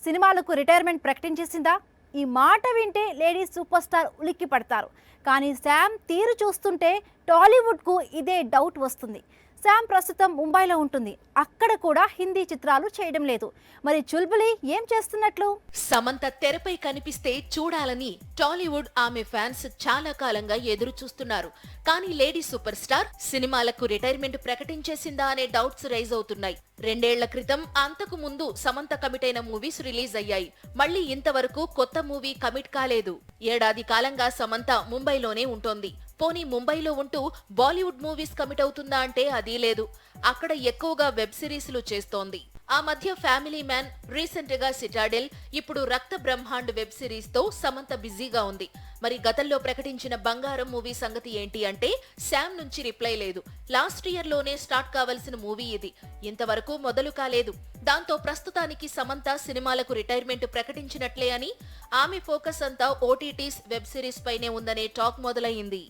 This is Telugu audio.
సినిమాలకు రిటైర్మెంట్ ప్రకటించేసిందా? ఈ మాట వింటే లేడీస్ సూపర్ స్టార్ ఉలిక్కి పడతారు. కానీ శామ్ తీరు చూస్తుంటే టాలీవుడ్కు ఇదే డౌట్ వస్తుంది. శామ్ ప్రస్తుతం ముంబైలో ఉంటుంది. అక్కడ కూడా హిందీ చిత్రాలు చేయడం లేదు. మరి చుల్బులి ఏం చేస్తున్నట్లు? సమంత తెరపై కనిపిస్తే చూడాలని టాలీవుడ్ ఆమె ఫ్యాన్స్ చాలా కాలంగా ఎదురు చూస్తున్నారు. కానీ లేడీ సూపర్ స్టార్ సినిమాలకు రిటైర్మెంట్ ప్రకటించేసిందా అనే డౌట్స్ రైజ్ అవుతున్నాయి. 2 ఏళ్ల క్రితం అంతకు ముందు సమంత కమిట్ అయిన మూవీస్ రిలీజ్ అయ్యాయి. మళ్లీ ఇంతవరకు కొత్త మూవీ కమిట్ కాలేదు. ఏడాది కాలంగా సమంత ముంబైలోనే ఉంటోంది. పోనీ ముంబైలో ఉంటూ బాలీవుడ్ మూవీస్ కమిట్ అవుతుందా అంటే అదీ లేదు. అక్కడ ఎక్కువగా వెబ్ సిరీస్లు చేస్తోంది. ఆ మధ్య ఫ్యామిలీ మ్యాన్, రీసెంట్ గా సిటాడెల్, ఇప్పుడు రక్త బ్రహ్మాండ్ వెబ్ సిరీస్ తో సమంత బిజీగా ఉంది. మరి గతంలో ప్రకటించిన బంగారం మూవీ సంగతి ఏంటి అంటే శామ్ నుంచి రిప్లై లేదు. లాస్ట్ ఇయర్ లోనే స్టార్ట్ కావాల్సిన మూవీ ఇది. ఇంతవరకు మొదలు కాలేదు. దాంతో ప్రస్తుతానికి సమంత సినిమాలకు రిటైర్మెంట్ ప్రకటించినట్లే అని, ఆమె ఫోకస్ అంతా ఓటీటీస్, వెబ్ సిరీస్ పైనే ఉందనే టాక్ మొదలైంది.